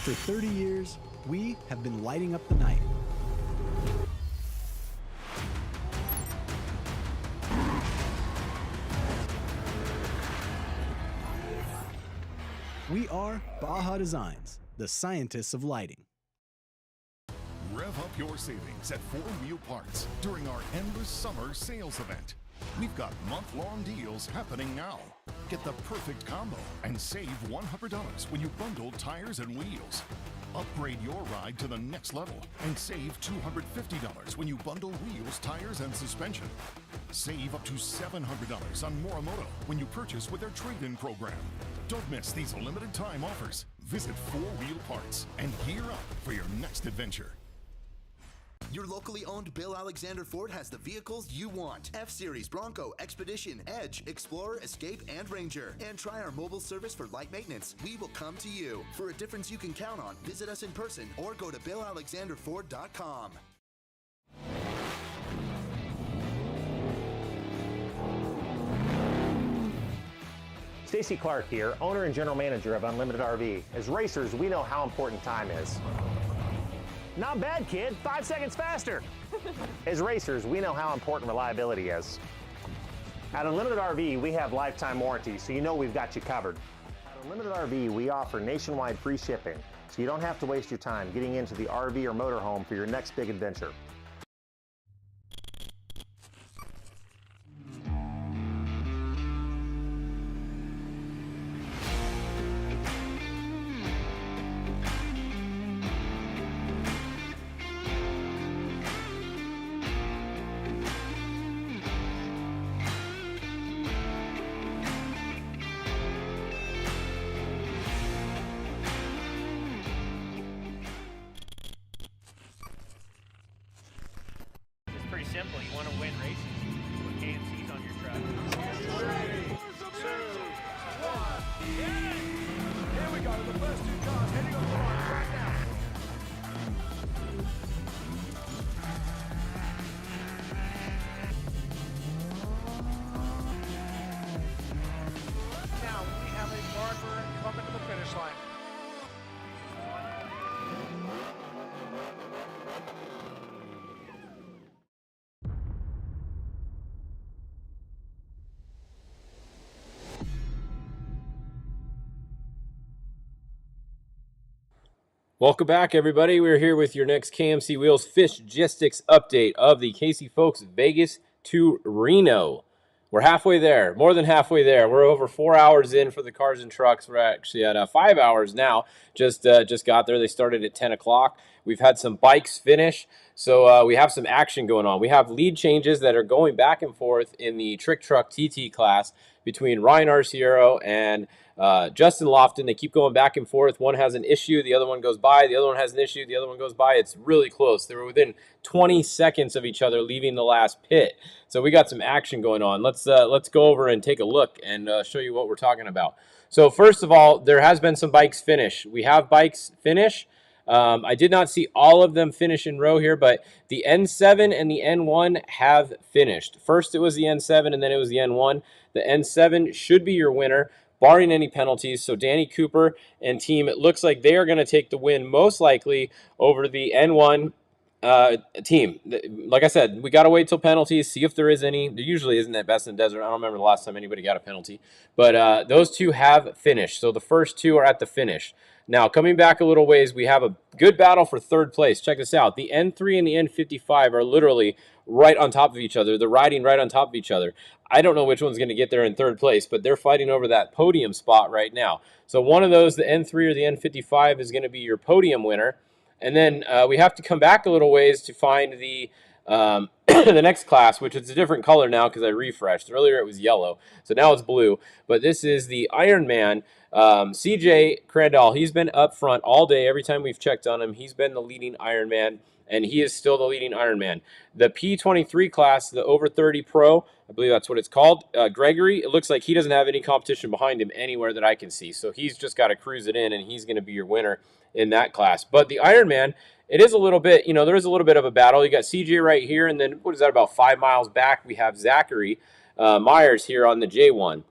For 30 years, we have been lighting up the night. We are Baja Designs, the scientists of lighting. Rev up your savings at 4 Wheel Parts during our Endless Summer Sales Event. We've got month-long deals happening now. Get the perfect combo and save $100 when you bundle tires and wheels. Upgrade your ride to the next level and save $250 when you bundle wheels, tires, and suspension. Save up to $700 on Morimoto when you purchase with their trade-in program. Don't miss these limited time offers. Visit 4 Wheel Parts and gear up for your next adventure. Your locally owned Bill Alexander Ford has the vehicles you want. F-Series, Bronco, Expedition, Edge, Explorer, Escape, and Ranger. And try our mobile service for light maintenance. We will come to you. For a difference you can count on, visit us in person or go to BillAlexanderFord.com. Stacy Clark here, owner and general manager of Unlimited RV. As racers, we know how important time is. Not bad, kid. 5 seconds faster. As racers, we know how important reliability is. At Unlimited RV, we have lifetime warranties, so you know we've got you covered. At Unlimited RV, we offer nationwide free shipping, so you don't have to waste your time getting into the RV or motorhome for your next big adventure. Pretty simple. You want to win races, put KMC's on your truck. 3, 2, 1. Here we go. The first 2 cars heading on the line right now. Now we have a marker coming to the finish line. Welcome back, everybody. We're here with your next KMC Wheels Fishgistics update of the Casey Folks Vegas to Reno. We're halfway there, more than halfway there. We're over 4 hours in for the cars and trucks. We're actually at 5 hours now. Just got there. They started at 10 o'clock. We've had some bikes finish, so we have some action going on. We have lead changes that are going back and forth in the Trick Truck TT class between Ryan Arciero and Justin Lofton. They keep going back and forth. One has an issue, the other one goes by. The other one has an issue, the other one goes by. It's really close. They were within 20 seconds of each other leaving the last pit. So we got some action going on. Let's go over and take a look and show you what we're talking about. So first of all, there has been some bikes finish. We have bikes finish. I did not see all of them finish in row here, but the N7 and the N1 have finished. First it was the N7 and then it was the N1. The N7 should be your winner, barring any penalties. So Danny Cooper and team, it looks like they are going to take the win most likely over the N1 team. Like I said, we got to wait till penalties, see if there is any. There usually isn't at Best in the Desert. I don't remember the last time anybody got a penalty. But those two have finished. So the first two are at the finish. Now, coming back a little ways, we have a good battle for third place. Check this out. The N3 and the N55 are literally right on top of each other. They're riding right on top of each other. I don't know which one's going to get there in third place, but they're fighting over that podium spot right now. So one of those, the N3 or the N55, is going to be your podium winner. And then we have to come back a little ways to find the the next class, which is a different color now because I refreshed. Earlier it was yellow, so now it's blue. But this is the Ironman. CJ Crandall, he's been up front all day. Every time we've checked on him, he's been the leading Ironman, and he is still the leading Ironman. The P23 class, the over 30 Pro, I believe that's what it's called. Gregory, it looks like he doesn't have any competition behind him anywhere that I can see. So he's just got to cruise it in, and he's going to be your winner in that class. But the Ironman, it is a little bit, there is a little bit of a battle. You got CJ right here, and then what is that, about 5 miles back, we have Zachary Myers here on the J1.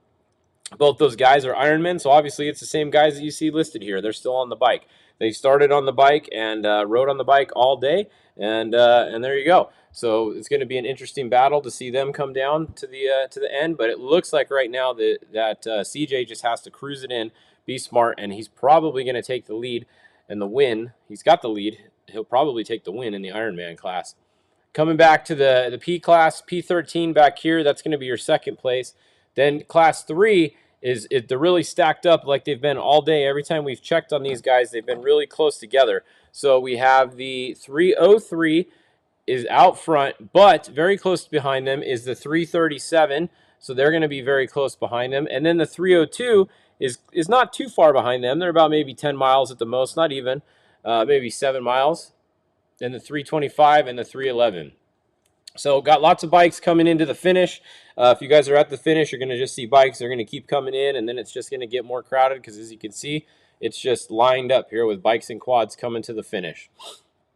Both those guys are Ironmen, so obviously it's the same guys that you see listed here. They're still on the bike. They started on the bike and rode on the bike all day, and there you go. So it's going to be an interesting battle to see them come down to the end. But it looks like right now that CJ just has to cruise it in, be smart, and he's probably going to take the lead and the win. He's got the lead. He'll probably take the win in the Ironman class. Coming back to the P class, P13 back here, that's going to be your second place. Then class 3 they're really stacked up like they've been all day. Every time we've checked on these guys, they've been really close together. So we have the 303 is out front, but very close behind them is the 337. So they're going to be very close behind them. And then the 302 is not too far behind them. They're about maybe 10 miles at the most, not even, maybe 7 miles. Then the 325 and the 311. So got lots of bikes coming into the finish. If you guys are at the finish, you're going to just see bikes. They're going to keep coming in, and then it's just going to get more crowded because, as you can see, it's just lined up here with bikes and quads coming to the finish.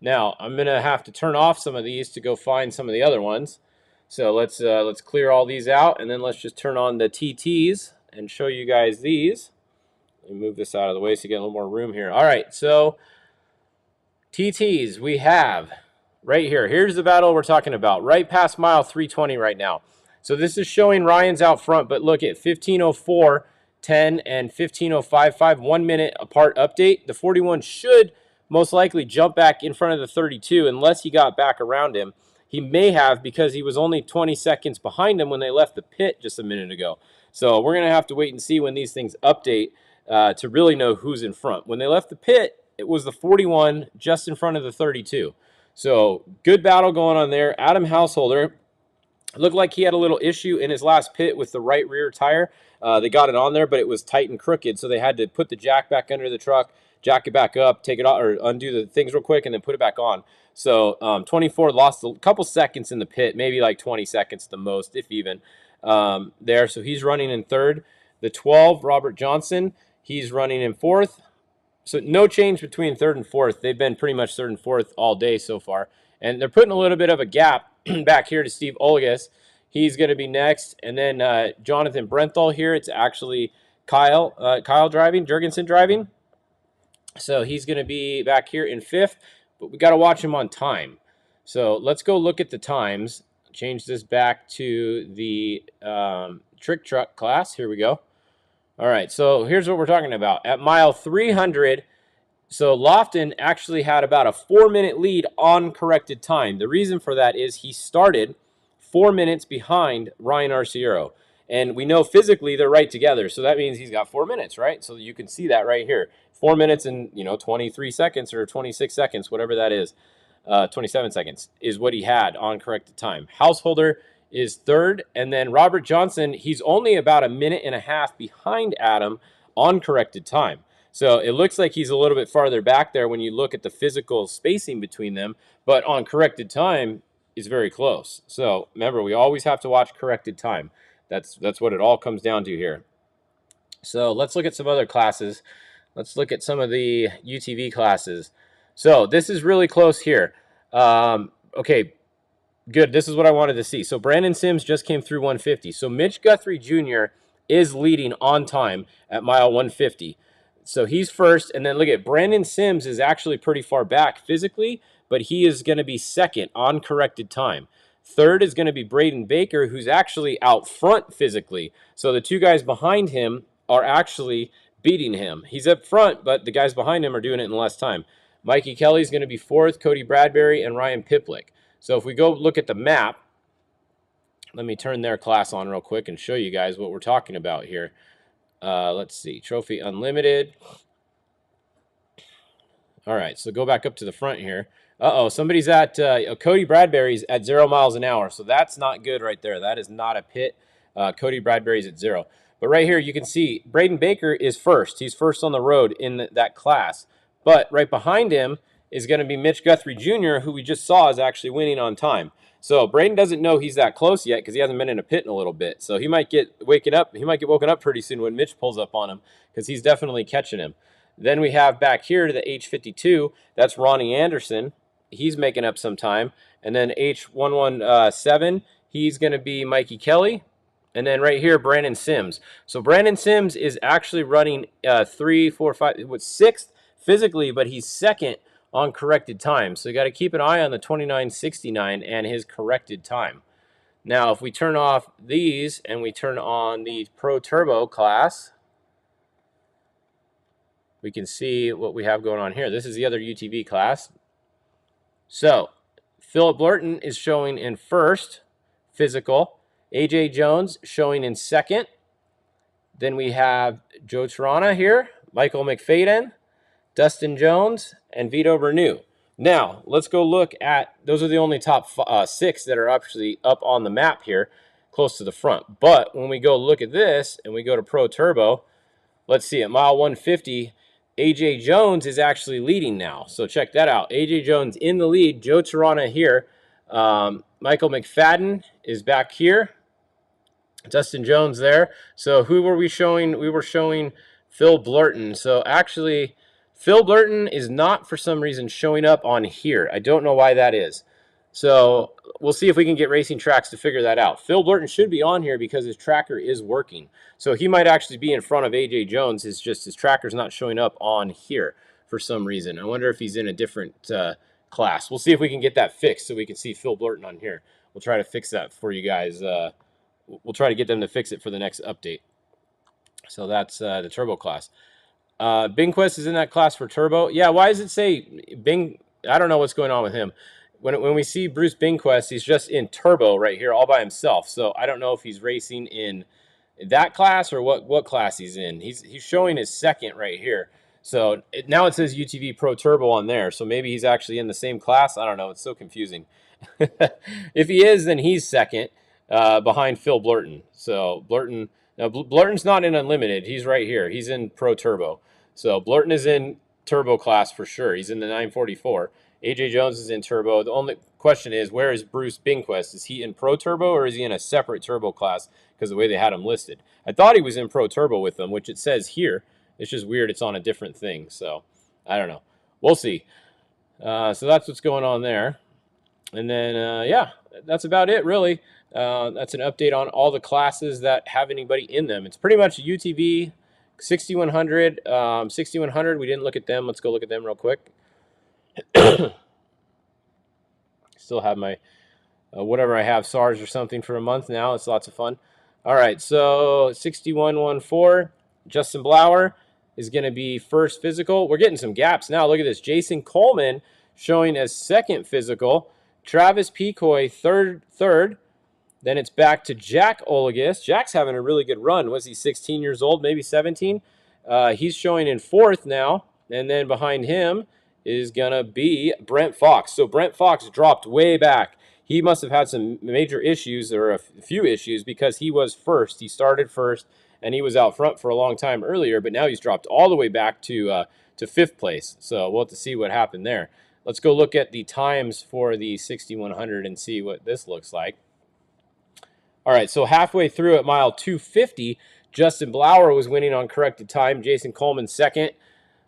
Now, I'm going to have to turn off some of these to go find some of the other ones. So let's clear all these out, and then let's just turn on the TTs and show you guys these. Let me move this out of the way so you get a little more room here. All right, so TTs we have right here. Here's the battle we're talking about. Right past mile 320 right now. So this is showing Ryan's out front, but look at 15:04:10 and 15:05:5, 1 minute apart update. The 41 should most likely jump back in front of the 32 unless he got back around him. He may have because he was only 20 seconds behind him when they left the pit just a minute ago. So we're going to have to wait and see when these things update to really know who's in front. When they left the pit, it was the 41 just in front of the 32. So good battle going on there. Adam Householder looked like he had a little issue in his last pit with the right rear tire. They got it on there, but it was tight and crooked, so they had to put the jack back under the truck, jack it back up, take it off, or undo the things real quick, and then put it back on. So 24 lost a couple seconds in the pit, maybe like 20 seconds the most, if even, there. So he's running in third. The 12, Robert Johnson, he's running in fourth. So no change between third and fourth. They've been pretty much third and fourth all day so far. And they're putting a little bit of a gap back here to Steve Olgas. He's going to be next. And then Jonathan Brenthal here. It's actually Kyle driving, Jurgensen driving. So he's going to be back here in fifth. But we got to watch him on time. So let's go look at the times. Change this back to the trick truck class. Here we go. All right, so here's what we're talking about. At mile 300, so Lofton actually had about a 4-minute lead on corrected time. The reason for that is he started 4 minutes behind Ryan Arciero. And we know physically they're right together, so that means he's got 4 minutes, right? So you can see that right here. 4 minutes and 23 seconds or 26 seconds, whatever that is. 27 seconds is what he had on corrected time. Householder is third, and then Robert Johnson, he's only about a minute and a half behind Adam on corrected time. So it looks like he's a little bit farther back there when you look at the physical spacing between them, but on corrected time is very close. So remember, we always have to watch corrected time. That's what it all comes down to here. So let's look at some other classes. Let's look at some of the UTV classes. So this is really close here. Okay, good. This is what I wanted to see. So Brandon Sims just came through 150. So Mitch Guthrie Jr. is leading on time at mile 150. So he's first. And then look at Brandon Sims is actually pretty far back physically, but he is going to be second on corrected time. Third is going to be Braden Baker, who's actually out front physically. So the two guys behind him are actually beating him. He's up front, but the guys behind him are doing it in less time. Mikey Kelly's going to be fourth, Cody Bradbury, and Ryan Piplick. So if we go look at the map, let me turn their class on real quick and show you guys what we're talking about here. Let's see, Trophy Unlimited. All right, so go back up to the front here. Somebody's at, Cody Bradbury's at 0 miles an hour, so that's not good right there. That is not a pit. Cody Bradbury's at 0. But right here, you can see Braden Baker is first. He's first on the road in that class. But right behind him is going to be Mitch Guthrie Jr., who we just saw is actually winning on time. So Braden doesn't know he's that close yet because he hasn't been in a pit in a little bit. So he might get woken up pretty soon when Mitch pulls up on him because he's definitely catching him. Then we have back here to the H52. That's Ronnie Anderson. He's making up some time. And then H117, he's going to be Mikey Kelly. And then right here, Brandon Sims. So Brandon Sims is actually running 3, 4, 5, sixth physically, but he's second on corrected time. So you got to keep an eye on the 29.69 and his corrected time. Now, if we turn off these and we turn on the Pro Turbo class, we can see what we have going on here. This is the other UTV class. So Philip Blurton is showing in first physical. AJ Jones showing in second. Then we have Joe Tirana here, Michael McFadden, Dustin Jones, and Vito Bernu. Now, let's go look at, those are the only top 6 that are actually up on the map here, close to the front. But when we go look at this, and we go to Pro Turbo, let's see, at mile 150, AJ Jones is actually leading now. So check that out. AJ Jones in the lead, Joe Tirana here. Michael McFadden is back here. Dustin Jones there. So who were we showing? We were showing Phil Blurton. So actually, Phil Blurton is not for some reason showing up on here. I don't know why that is. So we'll see if we can get Racing Tracks to figure that out. Phil Blurton should be on here because his tracker is working. So he might actually be in front of AJ Jones. It's just his tracker's not showing up on here for some reason. I wonder if he's in a different class. We'll see if we can get that fixed so we can see Phil Blurton on here. We'll try to fix that for you guys. We'll try to get them to fix it for the next update. So that's the Turbo class. Bingquest is in that class for Turbo. Yeah, why does it say Bing? I don't know what's going on with him. When we see Bruce Bingquest, he's just in Turbo right here all by himself. So I don't know if he's racing in that class or what class he's in. He's showing his second right here. So now it says UTV Pro Turbo on there. So maybe he's actually in the same class. I don't know. It's so confusing. If he is, then he's second. Behind Phil Blurton. So Blurton, now Blurton's not in Unlimited. He's right here. He's in Pro Turbo. So Blurton is in Turbo class for sure. He's in the 944. AJ Jones is in Turbo. The only question is, where is Bruce Bingquest? Is he in Pro Turbo or is he in a separate Turbo class because of the way they had him listed? I thought he was in Pro Turbo with them, which it says here. It's just weird. It's on a different thing. So I don't know. We'll see. So that's what's going on there. And then, yeah, that's about it, really. That's an update on all the classes that have anybody in them. It's pretty much a UTV, 6100, 6100. We didn't look at them. Let's go look at them real quick. Still have my whatever I have, SARS or something for a month now. It's lots of fun. All right, so 6114, Justin Blauer is going to be first physical. We're getting some gaps now. Look at this. Jason Coleman showing as second physical. Travis Pecoy third. Then it's back to Jack Olagus. Jack's having a really good run. Was he 16 years old, maybe 17? He's showing in fourth now. And then behind him is going to be Brent Fox. So Brent Fox dropped way back. He must have had some major issues or a few issues because he was first. He started first, and he was out front for a long time earlier, but now he's dropped all the way back to fifth place. So we'll have to see what happened there. Let's go look at the times for the 6100 and see what this looks like. All right, so halfway through at mile 250, Justin Blauer was winning on corrected time. Jason Coleman second.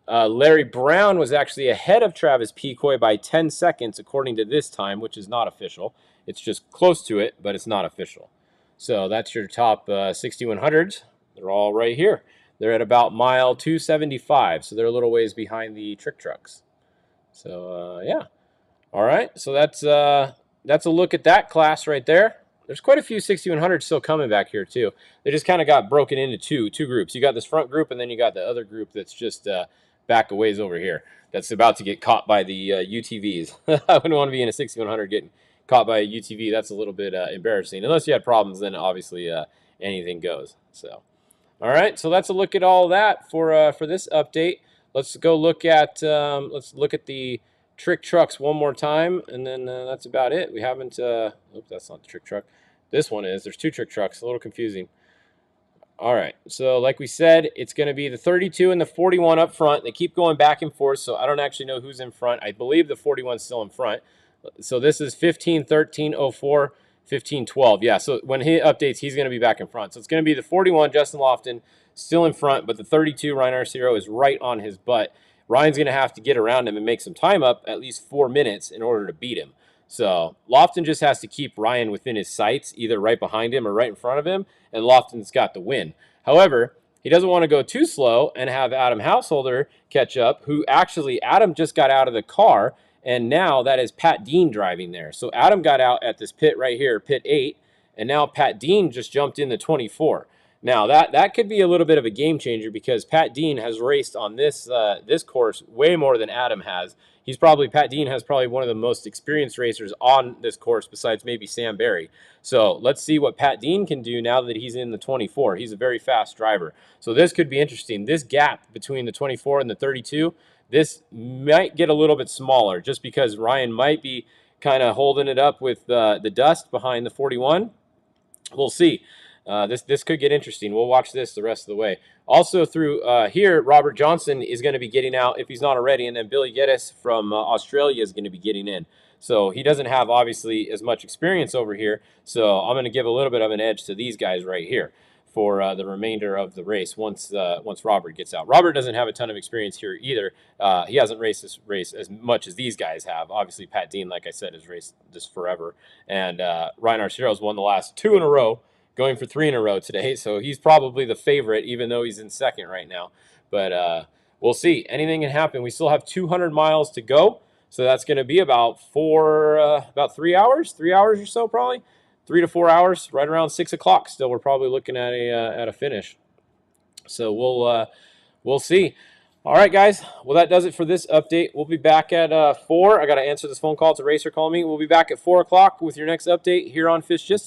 Larry Brown was actually ahead of Travis Pecoy by 10 seconds, according to this time, which is not official. It's just close to it, but it's not official. So that's your top 6100s. They're all right here. They're at about mile 275, so they're a little ways behind the trick trucks. So, yeah. All right, so that's a look at that class right there. There's quite a few 6100s still coming back here, too. They just kind of got broken into two groups. You got this front group, and then you got the other group that's just back a ways over here. That's about to get caught by the UTVs. I wouldn't want to be in a 6100 getting caught by a UTV. That's a little bit embarrassing. Unless you had problems, then obviously anything goes. So, all right, so that's a look at all that for this update. Let's go look at the trick trucks one more time, and then that's about it. We haven't. Oops, that's not the trick truck. This one is. There's two trick trucks. A little confusing. All right. So like we said, it's going to be the 32 and the 41 up front. They keep going back and forth, so I don't actually know who's in front. I believe the 41's still in front. So this is 15, 13, 04, 15, 12. Yeah, so when he updates, he's going to be back in front. So it's going to be the 41, Justin Lofton, still in front, but the 32, Ryan Arcero, is right on his butt. Ryan's going to have to get around him and make some time up, at least 4 minutes, in order to beat him. So Lofton just has to keep Ryan within his sights, either right behind him or right in front of him, and Lofton's got the win. However, he doesn't want to go too slow and have Adam Householder catch up, who actually Adam just got out of the car, and now that is Pat Dean driving there. So Adam got out at this pit right here, pit 8, and now Pat Dean just jumped in the 24. Now that could be a little bit of a game changer because Pat Dean has raced on this this course way more than Adam has. Pat Dean has probably one of the most experienced racers on this course besides maybe Sam Barry. So let's see what Pat Dean can do now that he's in the 24. He's a very fast driver. So this could be interesting. This gap between the 24 and the 32, this might get a little bit smaller just because Ryan might be kind of holding it up with the dust behind the 41. We'll see. This could get interesting. We'll watch this the rest of the way. Also through here, Robert Johnson is going to be getting out if he's not already, and then Billy Geddes from Australia is going to be getting in. So he doesn't have, obviously, as much experience over here, so I'm going to give a little bit of an edge to these guys right here for the remainder of the race once Robert gets out. Robert doesn't have a ton of experience here either. He hasn't raced this race as much as these guys have. Obviously, Pat Dean, like I said, has raced this forever, and Ryan Arcero's won the last 2 in a row, going for 3 in a row today, so he's probably the favorite, even though he's in second right now. But we'll see. Anything can happen. We still have 200 miles to go, so that's going to be about 3 hours or so, probably 3 to 4 hours, right around 6 o'clock. Still, we're probably looking at a finish. So we'll see. All right, guys. Well, that does it for this update. We'll be back at 4. I got to answer this phone call. It's a racer calling me. We'll be back at 4 o'clock with your next update here on Fishgistics.